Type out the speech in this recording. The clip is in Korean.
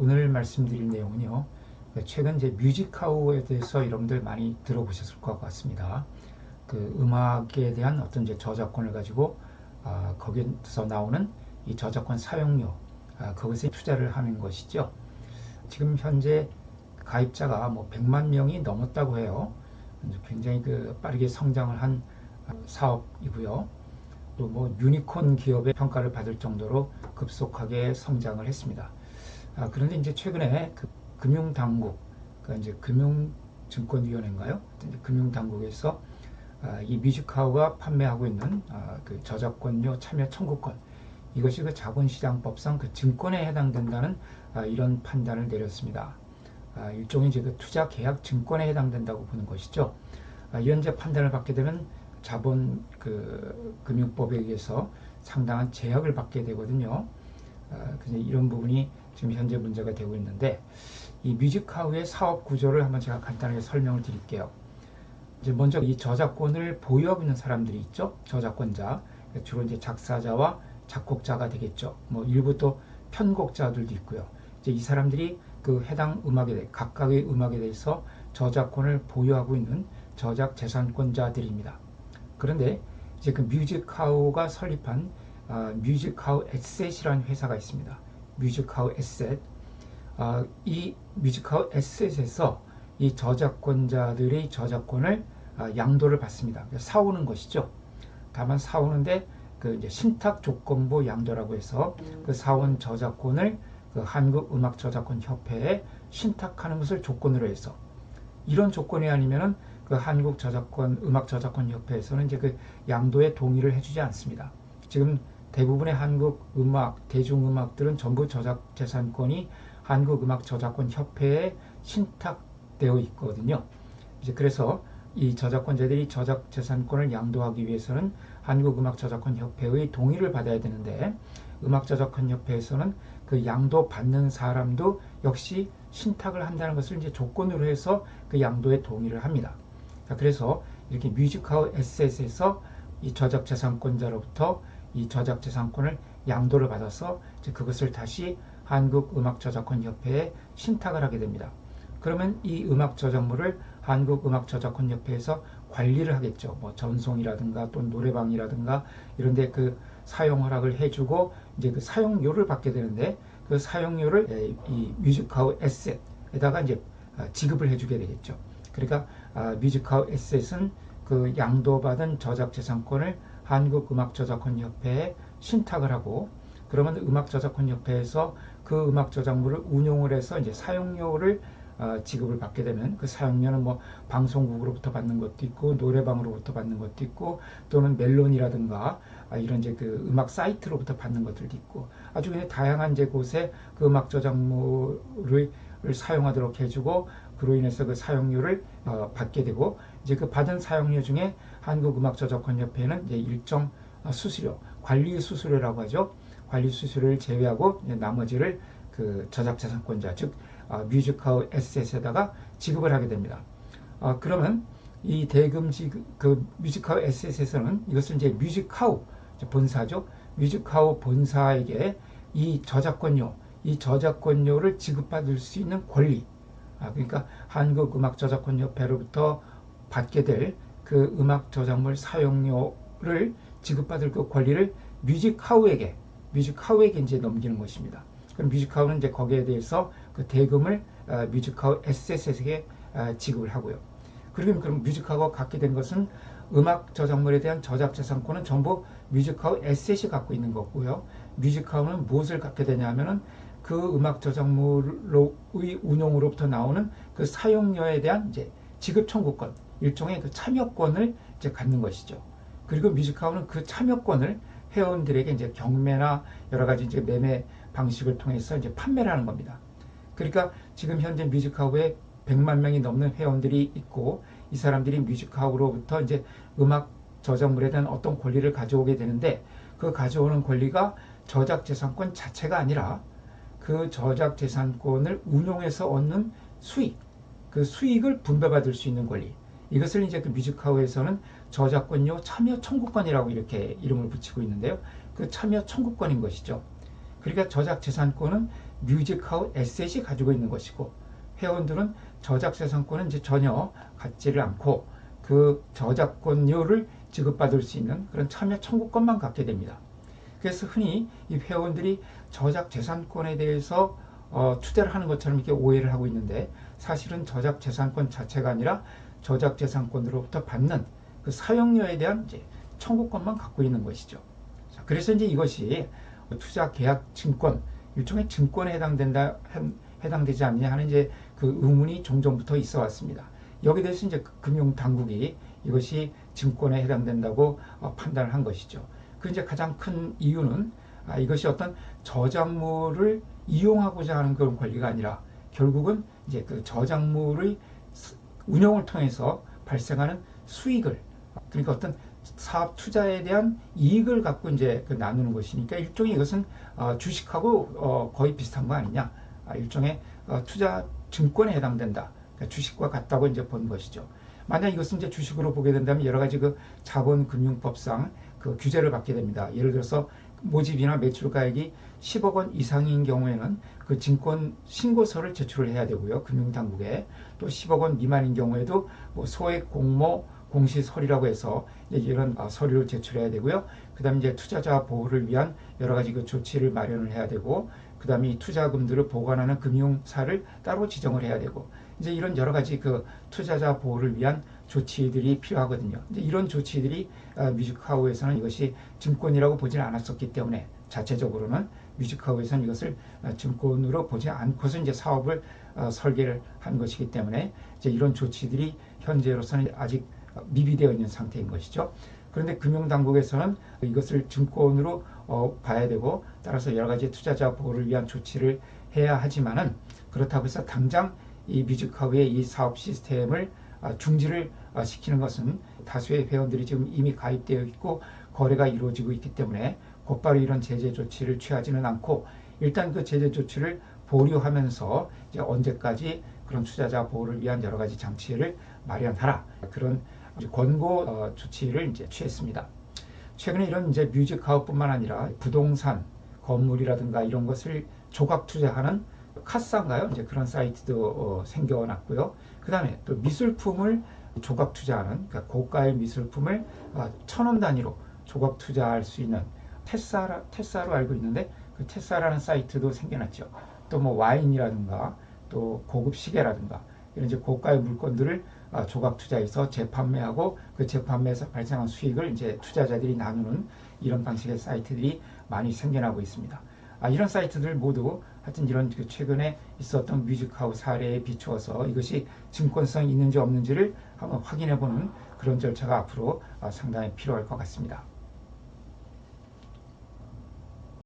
오늘 말씀드릴 내용은요. 최근 이제 뮤직하우에 대해서 여러분들 많이 들어보셨을 것 같습니다. 그 음악에 대한 어떤 이제 저작권을 가지고 거기서 나오는 이 저작권 사용료 그것에 투자를 하는 것이죠. 지금 현재 가입자가 뭐 100만 명이 넘었다고 해요. 굉장히 빠르게 성장을 한 사업이고요. 또 뭐 유니콘 기업의 평가를 받을 정도로 급속하게 성장을 했습니다. 그런데 이제 최근에 그 금융당국, 그러니까 이제 금융증권위원회인가요? 금융당국에서 이 뮤직하우가 판매하고 있는 그 저작권료 참여 청구권, 이것이 그 자본시장법상 그 증권에 해당된다는 이런 판단을 내렸습니다. 일종의 이제 그 투자 계약 증권에 해당된다고 보는 것이죠. 이런 이제 판단을 받게 되면 자본 금융법에 의해서 상당한 제약을 받게 되거든요. 이런 부분이 지금 현재 문제가 되고 있는데, 이 뮤직하우의 사업 구조를 한번 제가 간단하게 설명을 드릴게요. 이제 먼저 이 저작권을 보유하고 있는 사람들이 있죠. 저작권자, 주로 이제 작사자와 작곡자가 되겠죠. 뭐 일부 또 편곡자들도 있고요. 이제 이 사람들이 그 해당 각각의 음악에 대해서 저작권을 보유하고 있는 저작 재산권자들입니다. 그런데 이제 그 뮤직하우가 설립한 뮤직하우 에셋이라는 회사가 있습니다. 뮤직하우 에셋. 이 뮤직하우 에셋에서 이 저작권자들의 저작권을 양도를 받습니다. 사오는 것이죠. 다만 사오는데 그 이제 신탁조건부 양도라고 해서 그 사온 저작권을 그 한국음악저작권협회에 신탁하는 것을 조건으로 해서, 이런 조건이 아니면은 그 한국음악저작권협회에서는 이제 그 양도에 동의를 해주지 않습니다. 지금 대부분의 한국 음악, 대중음악들은 전부 저작재산권이 한국음악저작권협회에 신탁되어 있거든요. 이제 그래서 이 저작권자들이 저작재산권을 양도하기 위해서는 한국음악저작권협회의 동의를 받아야 되는데, 음악저작권협회에서는 그 양도받는 사람도 역시 신탁을 한다는 것을 이제 조건으로 해서 그 양도에 동의를 합니다. 그래서 이렇게 뮤직하우 에셋에서 이 저작재산권자로부터 이 저작재산권을 양도를 받아서 이제 그것을 다시 한국음악저작권협회에 신탁을 하게 됩니다. 그러면 이 음악 저작물을 한국음악저작권협회에서 관리를 하겠죠. 뭐 전송이라든가 또 노래방이라든가 이런데 그 사용 허락을 해주고 이제 그 사용료를 받게 되는데, 그 사용료를 이 뮤직하우 에셋에다가 이제 지급을 해주게 되겠죠. 그러니까 뮤직하우 에셋은 그 양도받은 저작재산권을 한국음악저작권협회에 신탁을 하고, 그러면 음악저작권협회에서 그 음악 저작물을 운용을 해서 이제 사용료를 지급을 받게 되면, 그 사용료는 뭐 방송국으로부터 받는 것도 있고 노래방으로부터 받는 것도 있고 또는 멜론이라든가 이런 이제 그 음악 사이트로부터 받는 것들도 있고, 아주 그냥 다양한 이제 곳에 그 음악 저작물을 사용하도록 해주고, 그로 인해서 그 사용료를 받게 되고, 이제 그 받은 사용료 중에 한국음악저작권협회는 이제 일정 수수료, 관리 수수료라고 하죠. 관리 수수료를 제외하고 나머지를 그 저작재산권자, 즉 뮤직하우 에셋에다가 지급을 하게 됩니다. 그러면 이 대금 그 뮤직하우 에셋에서는 이것을 이제 뮤직하우 본사죠. 뮤직하우 본사에게 이 저작권료를 지급받을 수 있는 권리, 그러니까 한국음악저작권협회로부터 받게 될 그 음악 저작물 사용료를 지급받을 그 권리를 뮤직하우에게 이제 넘기는 것입니다. 그럼 뮤직하우는 이제 거기에 대해서 그 대금을 뮤직하우 에셋에게 지급을 하고요. 그럼 뮤직하우가 갖게 된 것은 음악 저작물에 대한 저작재산권은 전부 뮤직하우 에셋이 갖고 있는 거고요. 뮤직하우는 무엇을 갖게 되냐면은 그 음악 저작물의 운용으로부터 나오는 그 사용료에 대한 이제 지급 청구권, 일종의 그 참여권을 이제 갖는 것이죠. 그리고 뮤직하우는 그 참여권을 회원들에게 이제 경매나 여러 가지 이제 매매 방식을 통해서 이제 판매를 하는 겁니다. 그러니까 지금 현재 뮤직하우에 100만 명이 넘는 회원들이 있고, 이 사람들이 뮤직하우로부터 이제 음악 저작물에 대한 어떤 권리를 가져오게 되는데, 그 가져오는 권리가 저작재산권 자체가 아니라 그 저작재산권을 운용해서 얻는 수익, 그 수익을 분배받을 수 있는 권리, 이것을 이제 그 뮤직하우에서는 저작권료 참여 청구권이라고 이렇게 이름을 붙이고 있는데요. 그 참여 청구권인 것이죠. 그러니까 저작재산권은 뮤직하우 에셋이 가지고 있는 것이고, 회원들은 저작재산권은 이제 전혀 갖지를 않고 그 저작권료를 지급받을 수 있는 그런 참여 청구권만 갖게 됩니다. 그래서 흔히 이 회원들이 저작재산권에 대해서 투자를 하는 것처럼 이렇게 오해를 하고 있는데, 사실은 저작재산권 자체가 아니라 저작재산권으로부터 받는 그 사용료에 대한 이제 청구권만 갖고 있는 것이죠. 자, 그래서 이제 이것이 투자계약증권, 일종의 증권에 해당되지 않느냐 하는 이제 그 의문이 종전부터 있어 왔습니다. 여기에 대해서 이제 금융당국이 이것이 증권에 해당된다고 판단을 한 것이죠. 그 이제 가장 큰 이유는 이것이 어떤 저작물을 이용하고자 하는 그런 권리가 아니라 결국은 이제 그 저작물의 운영을 통해서 발생하는 수익을, 그러니까 어떤 사업 투자에 대한 이익을 갖고 이제 그 나누는 것이니까 일종의 이것은 주식하고 거의 비슷한 거 아니냐, 일종의 투자 증권에 해당된다, 그러니까 주식과 같다고 이제 본 것이죠. 만약 이것은 이제 주식으로 보게 된다면 여러 가지 그 자본금융법상 그 규제를 받게 됩니다. 예를 들어서 모집이나 매출가액이 10억 원 이상인 경우에는 그 증권 신고서를 제출을 해야 되고요. 금융당국에. 또 10억 원 미만인 경우에도 뭐 소액 공모 공시서류라고 해서 이런 서류를 제출해야 되고요. 그 다음에 이제 투자자 보호를 위한 여러 가지 그 조치를 마련을 해야 되고, 그 다음에 이 투자금들을 보관하는 금융사를 따로 지정을 해야 되고, 이제 이런 여러 가지 그 투자자 보호를 위한 조치들이 필요하거든요. 이제 이런 조치들이 뮤직하우에서는 이것이 증권이라고 보지는 않았었기 때문에, 자체적으로는 뮤직하우에서는 이것을 증권으로 보지 않고서 이제 사업을 설계를 한 것이기 때문에 이제 이런 조치들이 현재로서는 아직 미비되어 있는 상태인 것이죠. 그런데 금융당국에서는 이것을 증권으로 봐야 되고, 따라서 여러 가지 투자자 보호를 위한 조치를 해야 하지만은, 그렇다고 해서 당장 이 뮤직하우의 이 사업 시스템을 중지를 시키는 것은 다수의 회원들이 지금 이미 가입되어 있고 거래가 이루어지고 있기 때문에 곧바로 이런 제재 조치를 취하지는 않고, 일단 그 제재 조치를 보류하면서 이제 언제까지 그런 투자자 보호를 위한 여러 가지 장치를 마련하라, 그런 권고 조치를 이제 취했습니다. 최근에 이런 이제 뮤직하우뿐만 아니라 부동산, 건물이라든가 이런 것을 조각 투자하는 카사인가요? 이제 그런 사이트도 생겨났고요. 그 다음에 또 미술품을 조각 투자하는, 그러니까 고가의 미술품을 1,000원 단위로 조각 투자할 수 있는 테사로 알고 있는데, 그 테사라는 사이트도 생겨났죠. 또 뭐 와인이라든가 또 고급 시계라든가 이런 이제 고가의 물건들을 조각 투자해서 재판매하고 그 재판매에서 발생한 수익을 이제 투자자들이 나누는 이런 방식의 사이트들이 많이 생겨나고 있습니다. 이런 사이트들 모두 하여튼 이런 최근에 있었던 뮤직하우 사례에 비추어서 이것이 증권성이 있는지 없는지를 한번 확인해 보는 그런 절차가 앞으로 상당히 필요할 것 같습니다.